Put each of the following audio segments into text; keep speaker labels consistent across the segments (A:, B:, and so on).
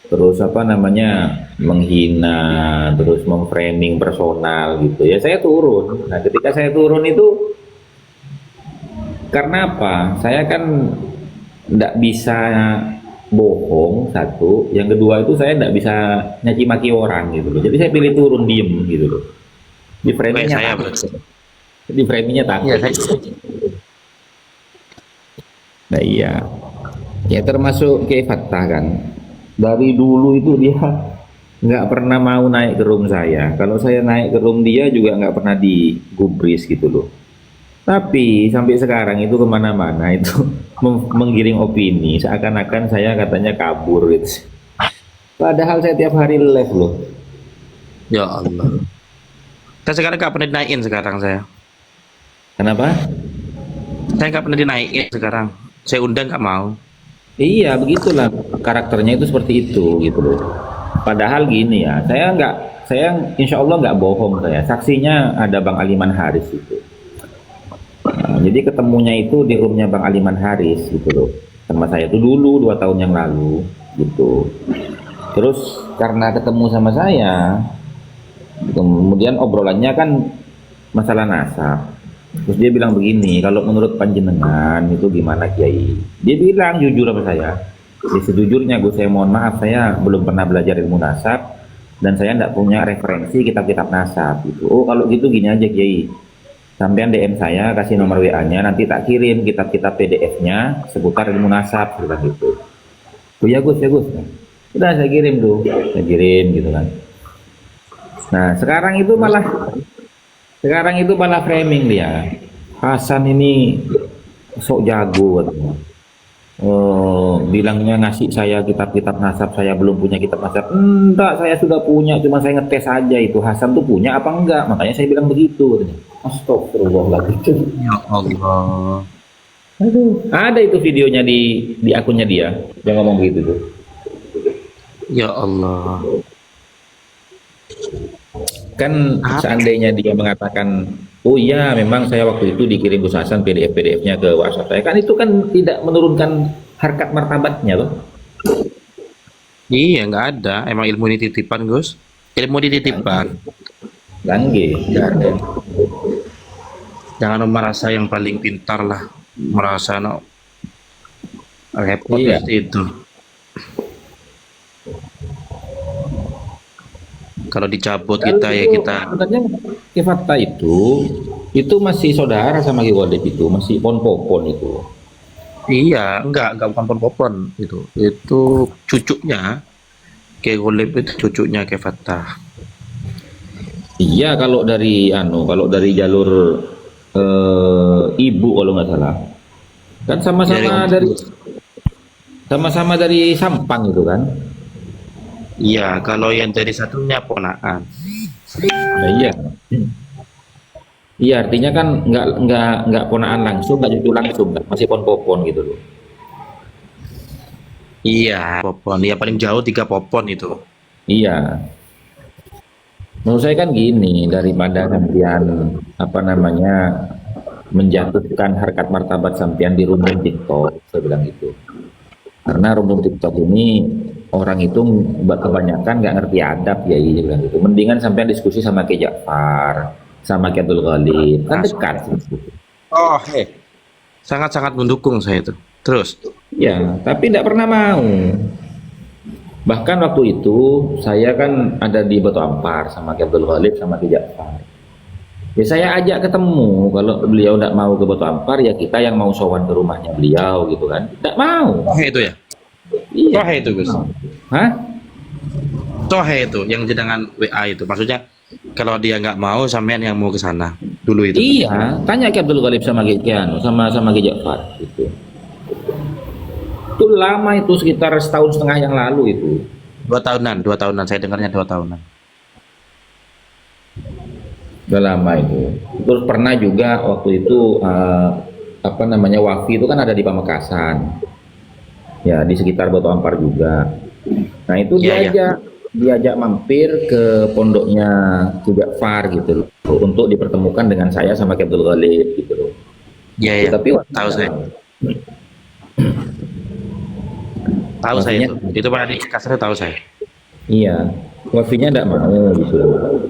A: terus apa namanya menghina, terus memframing personal gitu ya, saya turun. Nah ketika saya turun itu karena apa? Saya kan tidak bisa bohong satu, yang kedua itu saya tidak bisa nyaci maki orang gitu loh. Jadi saya pilih turun diem gitu loh. Di
B: Kayak
A: framingnya
B: saya
A: takut,
B: berarti.
A: di framingnya
B: Iya,
A: takut.
B: saya.
A: Nah iya, ya termasuk kayak Fatah kan. Dari dulu itu dia nggak pernah mau naik ke room saya. Kalau saya naik ke room dia juga nggak pernah digubris gitu loh. Tapi sampai sekarang itu kemana-mana itu menggiring opini, seakan-akan saya katanya kabur gitu. Padahal saya tiap hari live loh.
B: Ya Allah. Saya sekarang nggak pernah dinaikin sekarang saya.
A: Kenapa?
B: Saya nggak pernah dinaikin sekarang. Saya undang nggak mau.
A: Iya, begitulah karakternya itu seperti itu gitu loh. Padahal gini ya, saya insya Allah nggak bohong saya. Saksinya ada Bang Aliman Haris itu. Nah, jadi ketemunya itu di roomnya Bang Aliman Haris gitu loh. Sama saya itu dulu 2 tahun yang lalu gitu. Terus karena ketemu sama saya, kemudian obrolannya kan masalah nasab. Terus dia bilang begini, kalau menurut panjenengan itu gimana Kiai? Dia bilang jujur sama saya. Jadi sejujurnya Gus, saya mohon maaf, saya belum pernah belajar ilmu nasab dan saya tidak punya referensi kitab-kitab nasab gitu. Oh kalau gitu gini aja Kiai, sampean DM saya, kasih nomor WA-nya, nanti tak kirim kitab-kitab PDF-nya seputar ilmu nasab, bilang gitu. Oh ya Gus, ya Gus. Udah saya kirim tuh, saya kirim gitu kan. Nah
B: Terus,
A: sekarang itu malah framing dia. Hasan ini sok jago katanya. Bilangnya ngasih saya kitab-kitab nasab, saya belum punya kitab nasab. Enggak, saya sudah punya, cuma saya ngetes aja itu Hasan tuh punya apa enggak. Makanya saya bilang begitu katanya. Astagfirullahaladzim.
B: ya Allah.
A: Aduh. Ada itu videonya di akunnya dia. Dia ngomong begitu tuh.
B: Ya Allah.
A: Kan
B: Apa?
A: seandainya dia mengatakan, oh iya memang saya waktu itu dikirim Gus Hasan PDF-PDF-nya ke WhatsApp saya, kan itu kan tidak menurunkan harkat martabatnya loh.
B: Iya, nggak ada. Emang ilmu ini titipan, Gus. Ilmu dititipkan.
A: Langge, nggak ada.
B: Jangan merasa yang paling pintar lah. Merasa no, repot
A: Iya,
B: mesti itu. Kalau dicabut
A: kalau
B: kita ya
A: itu
B: kita.
A: sebenarnya Kifata itu masih saudara sama Ki Wadid, itu masih pon-popon itu.
B: Iya, enggak bukan pon-popon itu. Itu cucunya. Kayak Golib itu cucunya kayak Fatah.
A: Iya, kalau dari jalur ibu kalau nggak salah, kan
B: Dari Om.
A: sama-sama dari Sampang itu kan.
B: Iya, kalau yang dari satunya ponakan.
A: Nah, iya. Iya, artinya kan nggak ponaan langsung, nggak cucu langsung kan, masih pon-popon gitu loh.
B: Iya, popon. Iya paling jauh 3 popon itu.
A: Iya, menurut saya kan gini, daripada sampean apa namanya menjatuhkan harkat martabat sampean di room TikTok, saya bilang gitu. Karena room TikTok ini orang itu kebanyakan nggak ngerti adab ya, iya bilang gitu. Mendingan sampean diskusi sama Ki Ja'far, sama Ki Abdul Ghalib, kan
B: Mas.
A: dekat.
B: Oh, sangat-sangat mendukung saya itu. Terus,
A: Ya, tapi tidak pernah mau. Bahkan waktu itu saya kan ada di Batu Ampar sama Ki Abdul Ghalib sama Ki Ja'far. Ya saya ajak ketemu, kalau beliau tidak mau ke Batu Ampar ya kita yang mau sowan ke rumahnya beliau gitu kan. Tidak mau.
B: Sohe itu ya?
A: Iya.
B: Sohe itu, Gus.
A: Hah?
B: Sohe itu yang jenengan WA itu. Maksudnya kalau dia nggak mau sampean yang mau ke sana dulu itu.
A: Iya, tanya Ki Abdul Ghalib sama Ki Kiano, sama Ki Ja'far gitu. Itu lama itu, sekitar setahun setengah yang lalu itu.
B: 2 tahunan, 2 tahunan. Saya dengarnya 2 tahunan.
A: Udah lama itu. Terus pernah juga waktu itu apa namanya Wafi itu kan ada di Pamekasan. Ya, di sekitar Batu Ampar juga. Nah, itu
B: Iya, iya.
A: diajak mampir ke pondoknya Ki Ja'far gitu loh, untuk dipertemukan dengan saya sama Ki Abdul Ghalib gitu loh.
B: Iya,
A: Ya,
B: iya.
A: tapi waktu
B: Tahu saya. Tahu saya
A: Wafinya,
B: itu pernah di kasarnya tahu saya.
A: iya, wafinya tidak mau disuruh.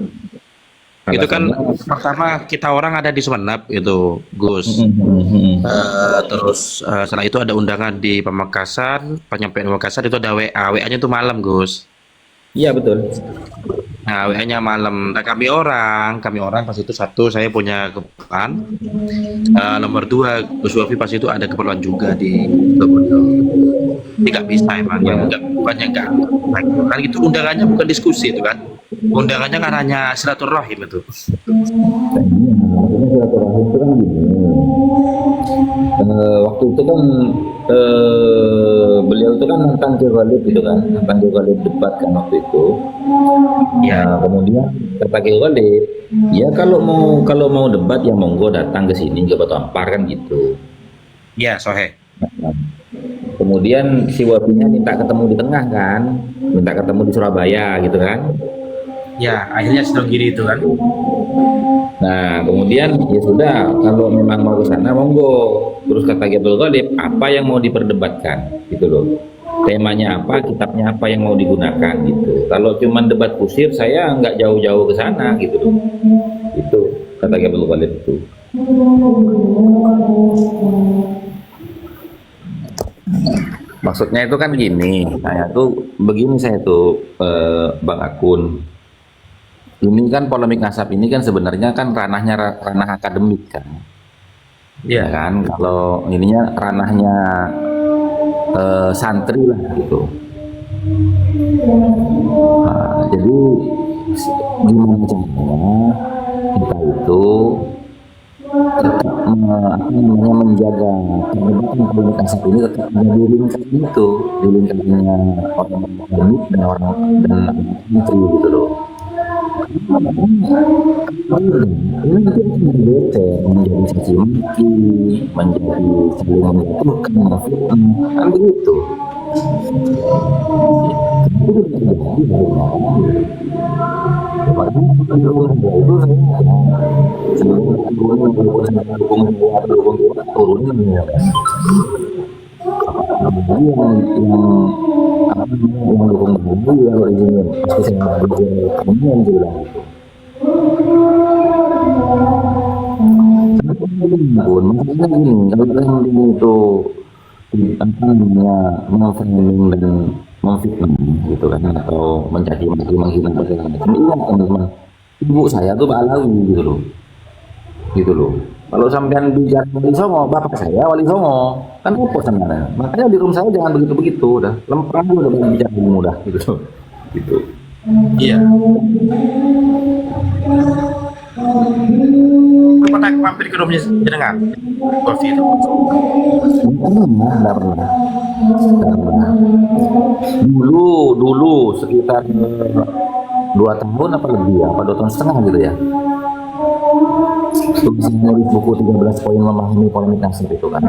B: Itu kan
A: Alasannya,
B: pertama kita orang ada di Sumeneb itu, Gus. Terus setelah itu ada undangan di Pamekasan, penyampaian Pamekasan itu ada WA, WA-nya itu malam, Gus.
A: iya betul.
B: Nah, WA-nya malam. Nah, kami orang pas itu satu saya punya keperluan. Nomor dua, Gus Wafi pas itu ada keperluan juga di Bobodo. Jadi nggak bisa emang, yang
A: Ya,
B: nggak bukannya nggak, kan itu undangannya bukan diskusi itu kan. Undangannya kan hanya silaturahim itu.
A: maksudnya silaturahim itu kan gini. Waktu itu kan beliau itu kan nantang Ki Khalid gitu kan, nantang Ki Khalid debat kan waktu itu.
B: Ya,
A: Nah, kemudian kata Ki Khalid, ya kalau mau debat ya monggo datang ke sini ke Batu Ampar kan gitu.
B: ya, Sohe.
A: Nah, kemudian si Wafinya minta ketemu di tengah kan, minta ketemu di Surabaya gitu kan.
B: Ya, akhirnya sedang gini itu kan.
A: Nah, kemudian ya sudah, kalau memang mau ke sana monggo. Terus kata Abdul Ghalib, apa yang mau diperdebatkan gitu loh. Temanya apa, kitabnya apa yang mau digunakan gitu. Kalau cuman debat kusir, saya nggak jauh-jauh ke sana gitu loh. Itu kata Abdul Ghalib itu. Maksudnya itu kan gini, saya tuh Bang Akun. Ini kan polemik nasab ini kan sebenarnya kan ranahnya ranah akademik kan. Ya
B: Ya,
A: kan, kalau ininya ranahnya santri lah gitu. Nah, jadi gimana caranya kita itu tetap menjaga perdebatan polemik nasab ini tetap ada di lingkaran itu, di lingkarannya orang akademik dan orang dan santri gitu loh. Ini nanti akan bergeser menjadi caci maki, menjadi saling menjatuhkan, memfitnah, kan begitu. Itu udah terjadi dari lama. Makanya cenderung dia itu saya sebelum dukung turunin ya kan. Jadi yang dukung babu yang original pasti saya dukung kamu yang bilang itu. Pun maksudnya gini, kalau branding itu apa namanya memframing dan memfitnah gitu kan atau mencaci maki menghina segala macam, iya teman-teman, ibu saya tuh Pak Alawi gitu loh. Kalau sampean bicara Wali Songo, bapak saya Wali Songo, kan repot sebenarnya. Makanya di room saya jangan begitu-begitu, udah lempar udah bicara mudah gitu. Gitu.
B: iya. Lu pernah mampir ke rumahnya jenengan? Wafi itu.
A: Enggak pernah. Dulu sekitar 2 tahun apa lebih ya, apa 2 tahun setengah gitu ya. Itu bisa nulis buku 13 poin memahami polemik nasib itu kan.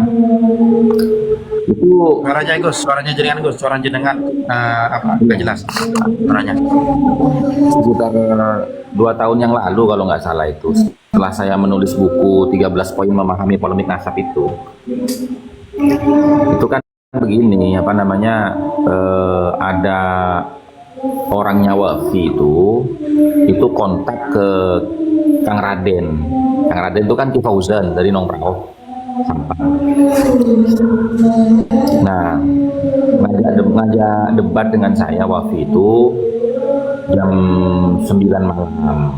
A: Itu
B: Suaranya Gus, suaranya jenengan Gus, suara jenengan apa? Nggak jelas suaranya.
A: sekitar 2 tahun yang lalu kalau nggak salah itu. Setelah saya menulis buku 13 poin memahami polemik nasab itu kan begini apa namanya ada orangnya Wafi itu kontak ke Kang Raden. Kang Raden itu kan Ki Fauzan dari Nongprawok Sampang. Nah, ngajak debat dengan saya Wafi itu jam 9 malam.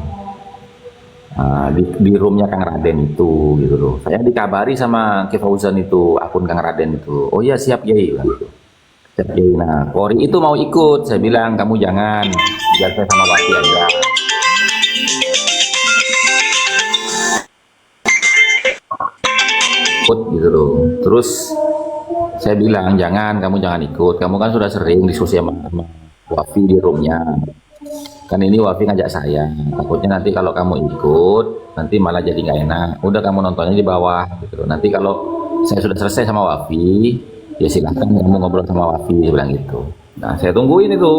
A: Nah, di roomnya Kang Raden itu gitu loh. Saya dikabari sama Ki Fauzan itu, akun Kang Raden itu. Oh iya siap Yai bilang gitu. Siap Yai. Nah, Kori itu mau ikut. Saya bilang kamu jangan, biar saya sama Wafi aja. Ikut gitu loh. Terus saya bilang kamu jangan ikut. Kamu kan sudah sering diskusi sama Wafi di roomnya. Kan ini Wafi ngajak saya, takutnya nanti kalau kamu ikut nanti malah jadi nggak enak, udah kamu nontonnya di bawah gitu. Nanti kalau saya sudah selesai sama Wafi ya silahkan kamu ngobrol sama Wafi, dia bilang gitu. Nah saya tungguin itu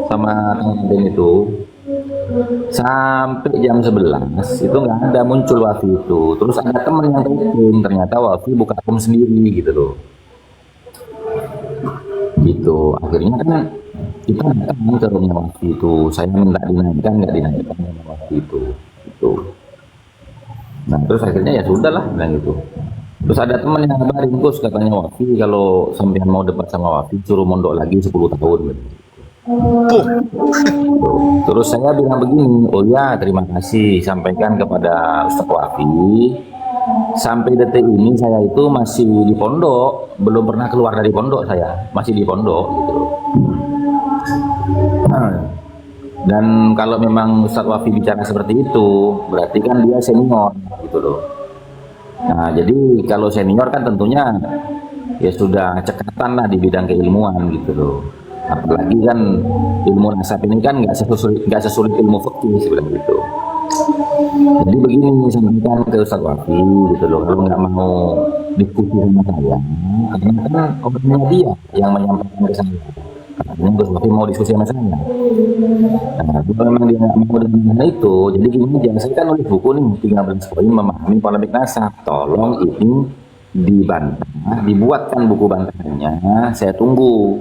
A: sama teman itu sampai jam 11 itu nggak ada muncul Wafi itu. Terus ada teman yang telepon, ternyata Wafi buka akun sendiri gitu loh. gitu. Akhirnya kan kita datang ke rumah waktu itu, saya minta dinaikkan, nggak dinaikkan rumah waktu itu. Nah terus akhirnya ya sudahlah bilang gitu. Terus ada teman yang ngabarin, Gus katanya Wafi kalau sampean mau debat sama Wafi suruh mondok lagi 10 tahun gitu.
B: Puh,
A: Terus saya bilang begini, oh ya terima kasih sampaikan kepada Ustadz Wafi. Sampai detik ini saya itu masih di pondok, belum pernah keluar dari pondok, saya masih di pondok gitu. Nah, dan kalau memang Ustadz Wafi bicara seperti itu, berarti kan dia senior gitu loh. Nah, jadi kalau senior kan tentunya ya sudah cekatan lah di bidang keilmuan gitu loh. Apalagi kan ilmu nasab ini kan nggak sesulit ilmu fikih sebenarnya gitu. Jadi begini sampaikan ke Ustadz Wafi gitu loh, kalau nggak mau diskusi sama saya, karena kan orangnya dia yang menyampaikan ke saya. Katanya Gus Wafi mau diskusi sama saya. Nah, kalau memang dia nggak mau dengan hal itu, jadi gini aja, saya kan nulis buku nih 13 poin memahami polemik nasab. Tolong ini dibantah, dibuatkan buku bantahannya. Saya tunggu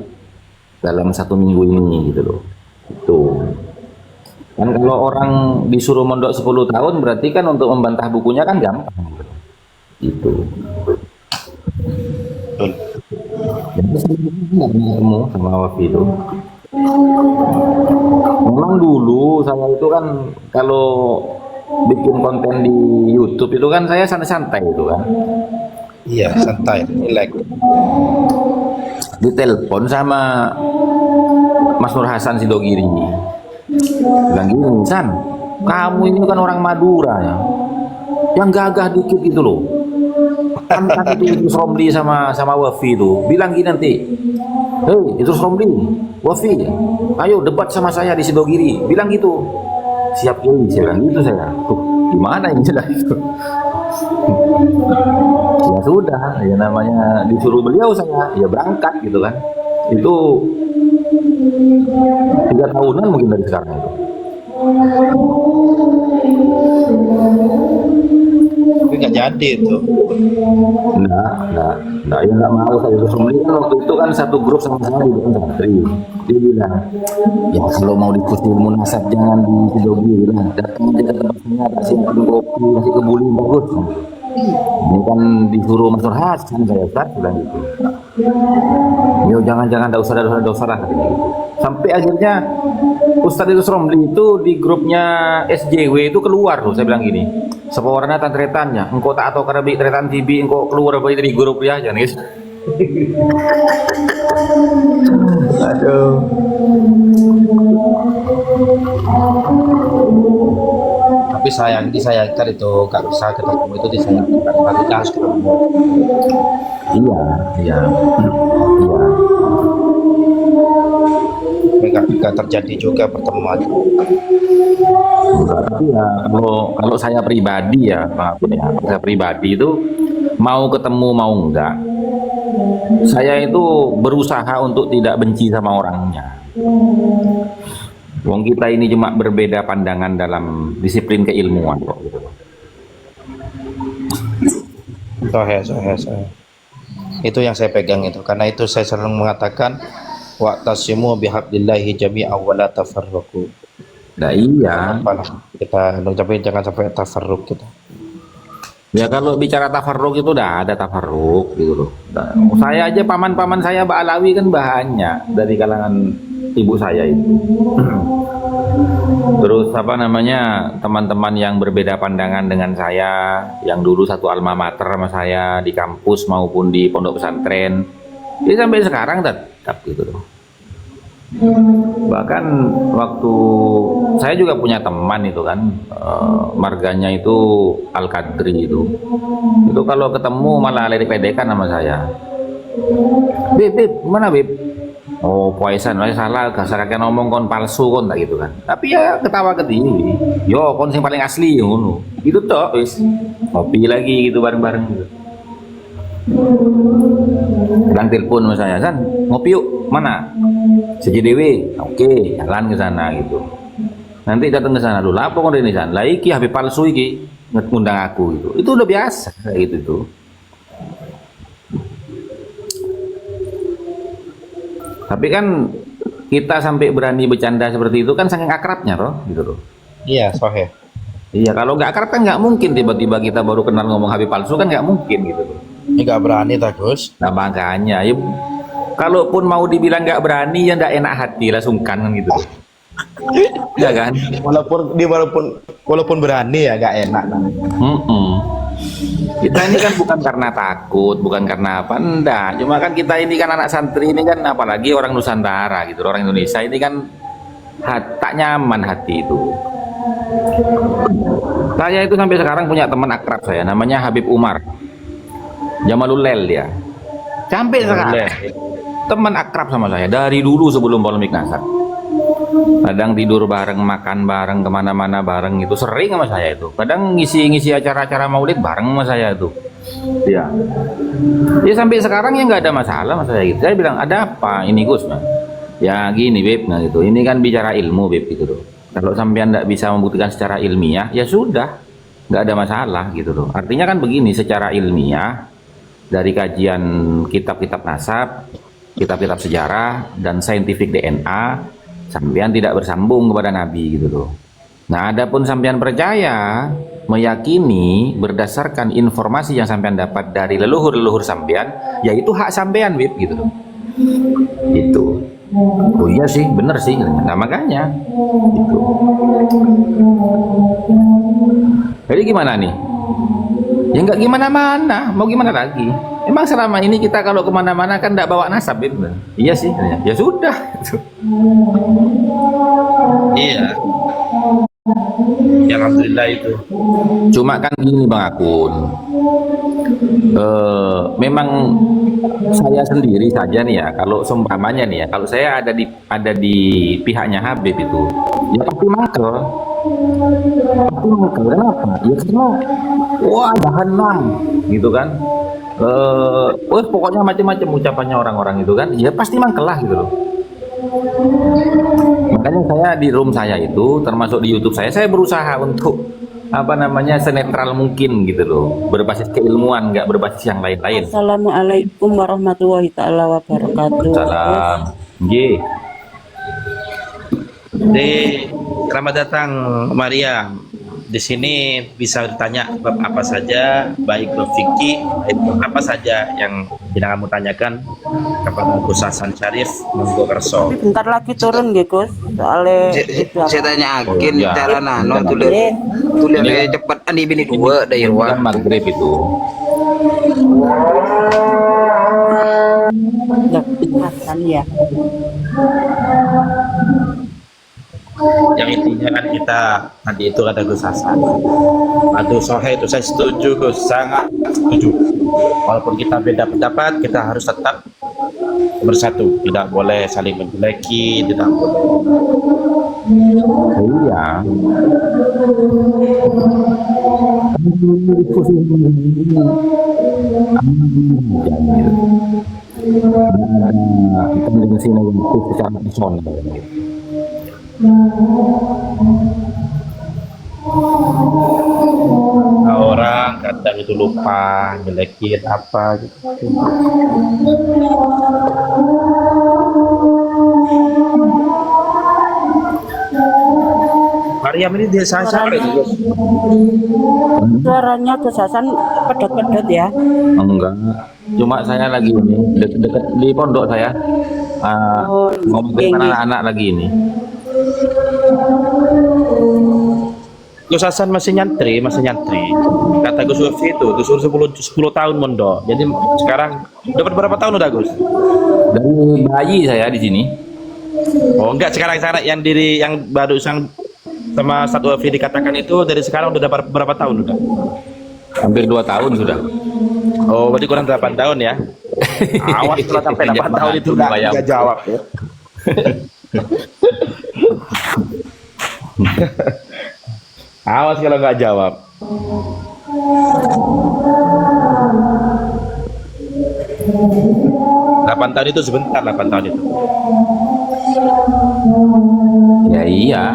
A: dalam 1 minggu ini gitu loh. Itu. Kan kalau orang disuruh mondok 10 tahun berarti kan untuk membantah bukunya kan gampang gitu.
B: betul.
A: Jadi saya nggak pernah ketemu sama Wafi itu. Memang dulu saya itu kan kalau bikin konten di YouTube itu kan saya santai-santai itu kan.
B: Iya, santai, relax.
A: Ditelepon sama Mas Nur Hasan Sidogiri. Bilang gini, San, kamu ini kan orang Madura ya, yang gagah dikit gitu loh. Kan itu Romli sama Wafi itu bilang gini nanti, hei itu Romli, Wafi, ayo debat sama saya di Sidogiri, bilang gitu. Siap Kiai, saya bilang gitu saya. Tuh gimana ini jelas itu. Ya sudah, ya namanya disuruh beliau saya, ya berangkat gitu kan. Itu 3 tahunan mungkin dari sekarang itu.
B: Tapi nggak jadi itu.
A: Enggak, ya enggak mau saya terus kan waktu itu kan satu grup sama saya di santri. Dia bilang, ya kalau mau diskusi ilmu nasab jangan di Sidogi, bilang datang aja ke tempat saya, kasih kopi, kasih kebuli bagus. Ini kan disuruh Mas Nur Hasan saya Ustaz bilang gitu. Yo jangan ada usah lah katanya gitu. Sampai akhirnya Ustadz itu Romli itu di grupnya SJW itu keluar loh, saya bilang gini. Seporana tan tretannya, engkau tak atau karabi tretan TV, engkau keluar dari grup ya, jangan guys. Aduh.
B: Tapi disayangkan itu nggak bisa ketemu itu disayangkan. Tapi kita harus ketemu.
A: Iya.
B: Nggak terjadi juga pertemuan.
A: Tapi ya kalau saya pribadi ya, maafin ya, saya pribadi itu mau ketemu mau enggak, saya itu berusaha untuk tidak benci sama orangnya. Wong kita ini cuma berbeda pandangan dalam disiplin keilmuan kok gitu.
B: Sohe. Itu yang saya pegang itu. Karena itu saya selalu mengatakan wa'tasimu bihablillahi jami'an wa la tafarraqu.
A: Nah iya.
B: Kita tapi jangan sampai tafarruq kita.
A: Ya kalau bicara tafarruk itu udah ada tafarruk gitu loh. Nah, saya aja paman-paman saya Mbak Alawi kan banyak dari kalangan ibu saya itu. Terus apa namanya teman-teman yang berbeda pandangan dengan saya, yang dulu satu alma mater sama saya di kampus maupun di pondok pesantren, jadi sampai sekarang tetap gitu loh. Bahkan waktu saya juga punya teman itu kan, marganya itu Al Qadri itu kalau ketemu malah ledek-ledekan sama saya. Beb, mana Beb? Oh poesan, salah, kasarnya ngomong kon palsu kon tak gitu kan. Tapi ya ketawa ketini, yo kon yang paling asli ngono. Gitu toh, wis ngopi lagi gitu bareng-bareng gitu. Kadang telepon sama saya, San, ngopi yuk, mana? CJDW, oke, jalan ke sana gitu. Nanti datang ke sana dulu, apa kon ini San? Lah iki HP palsu iki ngundang aku gitu. Itu udah biasa kayak gitu tuh. Tapi kan kita sampai berani bercanda seperti itu kan saking akrabnya toh, gitu loh.
B: Iya, sahih.
A: Iya, kalau nggak akrab kan nggak mungkin tiba-tiba kita baru kenal ngomong Habib palsu kan nggak mungkin gitu loh.
B: Ini nggak berani tak Gus?
A: Nah makanya, ya, kalaupun mau dibilang nggak berani ya nggak enak hati lah, sungkan kan gitu loh. Ya kan?
B: Walaupun berani ya nggak enak.
A: Mm-mm. Kita ini kan bukan karena takut, bukan karena apa, enggak. Cuma kan kita ini kan anak santri ini kan, apalagi orang Nusantara gitu, orang Indonesia ini kan tak nyaman hati itu. Saya itu sampai sekarang punya teman akrab saya, namanya Habib Umar Jamalulel dia. Sampai sekarang teman akrab sama saya dari dulu sebelum polemik Nasar. Kadang tidur bareng, makan bareng, kemana-mana bareng, itu sering sama saya itu. Kadang ngisi acara-acara maulid bareng sama saya itu. Ya, ya sampai sekarang ya nggak ada masalah sama saya gitu. Saya bilang, ada apa ini Gus? Ya gini Beb, nah gitu. Ini kan bicara ilmu Beb gitu loh. Kalau sampean nggak bisa membuktikan secara ilmiah, ya sudah, nggak ada masalah gitu loh. Artinya kan begini, secara ilmiah dari kajian kitab-kitab nasab, kitab-kitab sejarah dan saintifik DNA, sampean tidak bersambung kepada Nabi gitu loh. Nah, adapun sampean percaya, meyakini berdasarkan informasi yang sampean dapat dari leluhur-leluhur sampean, yaitu hak sampean Beb gitu loh. Itu. Oh iya sih, bener sih. Nah makanya gitu. Jadi gimana nih? Ya nggak gimana-mana, mau gimana lagi? Emang selama ini kita kalau kemana-mana kan nggak bawa nasab, Beb? Iya sih, ya sudah.
B: Iya. Ya alhamdulillah itu.
A: Cuma kan gini Bang Akun, memang saya sendiri saja nih ya, kalau seumpamanya nih ya, kalau saya ada di pihaknya Habib itu, ya pasti mangkel. Pasti mangkel, kenapa? Ya karena wah jahanam gitu kan. Pokoknya macam-macam ucapannya orang-orang itu kan, ya pasti mangkel lah gitu loh. Makanya saya di room saya itu, termasuk di YouTube saya berusaha untuk apa namanya senetral mungkin gitu loh, berbasis keilmuan, nggak berbasis yang lain-lain.
C: Assalamualaikum warahmatullahi taala wabarakatuh.
A: Salam. G.
B: Selamat datang Maria. Di sini bisa ditanya bab apa saja, baik bab fikih, baik bab apa saja yang kamu tanyakan kepada Gus Hasan Syarif Monggo Kerso.
C: Bentar lagi turun nggih Gus. Soale
D: Saya tanya
A: Oh,
D: akin
A: iya.
D: cara nano
C: Iya.
D: tulen cepat andi bini dua dari
A: Ini
D: luar.
A: kan maghrib itu.
C: Hasan ya.
B: Yang intinya kan kita tadi itu kata Gus Hasan. Aduh sohe itu saya setuju Gus, sangat setuju. Walaupun kita beda pendapat, kita harus tetap bersatu. Tidak boleh saling menjeleki, tidak boleh.
A: Iya. Komunikasi negatif secara personal.
B: Nah, orang kadang itu lupa jelekin apa gitu. Mariam ini dia sasar itu.
C: Suaranya Gus Hasan pedot-pedot ya.
A: Enggak, cuma saya lagi ini dekat di pondok saya. Ngomong dengan anak-anak lagi ini.
B: Gus Hasan masih nyantri. Kata Gus Wafi itu disuruh 10 tahun mondok. Jadi sekarang dapat berapa tahun udah Gus?
A: Dari bayi saya di sini.
B: Oh enggak, sekarang yang baru sama satu Wafi dikatakan itu dari sekarang udah dapat berapa tahun udah?
A: Hampir 2 tahun sudah.
B: Oh berarti kurang 8 tahun ya? Awas kalau sampai 8 tahun itu nggak jawab ya. Awas kalau nggak jawab. Delapan tahun itu sebentar, 8 tahun itu.
A: Ya iya.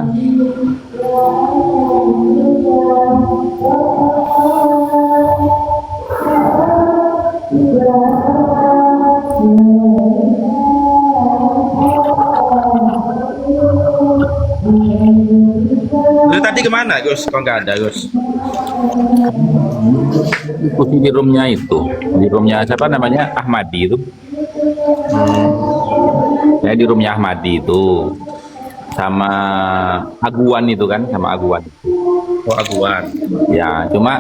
B: Ahmadi kemana Gus? Kok nggak ada Gus?
A: Diskusi di roomnya itu, di roomnya siapa namanya Ahmadi itu. Saya di roomnya Ahmadi itu sama Aguan itu kan, sama Aguan.
B: Oh Aguan.
A: Ya, cuma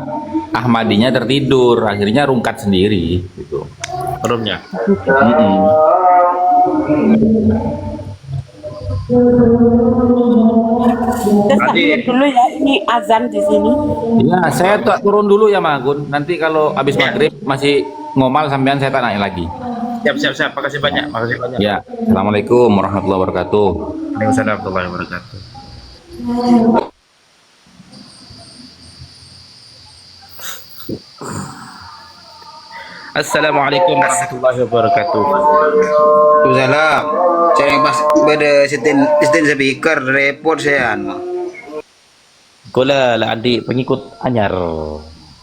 A: Ahmadinya tertidur, akhirnya rungkat sendiri gitu.
B: Roomnya.
A: Mm-mm.
C: Terus
B: Tadi
C: dulu ya, ini azan di sini.
A: Ya, saya turun dulu ya Magun. Nanti kalau habis
B: Ya.
A: maghrib masih ngomal sampean saya tanya lagi.
B: siap. Makasih banyak. Makasih banyak.
A: Ya, assalamualaikum warahmatullahi wabarakatuh.
B: Waalaikumsalam warahmatullahi wabarakatuh. Assalamualaikum warahmatullahi wabarakatuh.
D: Salam. Saya yang pas pada setin speaker repot saya anu.
B: Kola lah adik pengikut anyar.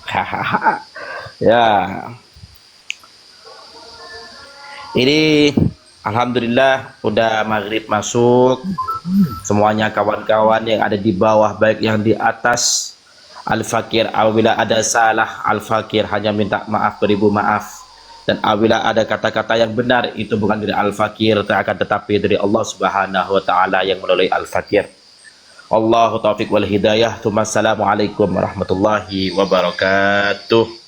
B: Hahaha. Ya. Ini alhamdulillah udah maghrib masuk. Semuanya kawan-kawan yang ada di bawah baik yang di atas. Al-Fakir apabila ada salah, Al-Fakir hanya minta maaf beribu maaf. Dan apabila ada kata-kata yang benar itu bukan dari Al-Fakir akan tetapi dari Allah Subhanahu wa taala yang melalui Al-Fakir. Allahu taufiq wal hidayah. Assalamualaikum warahmatullahi wabarakatuh.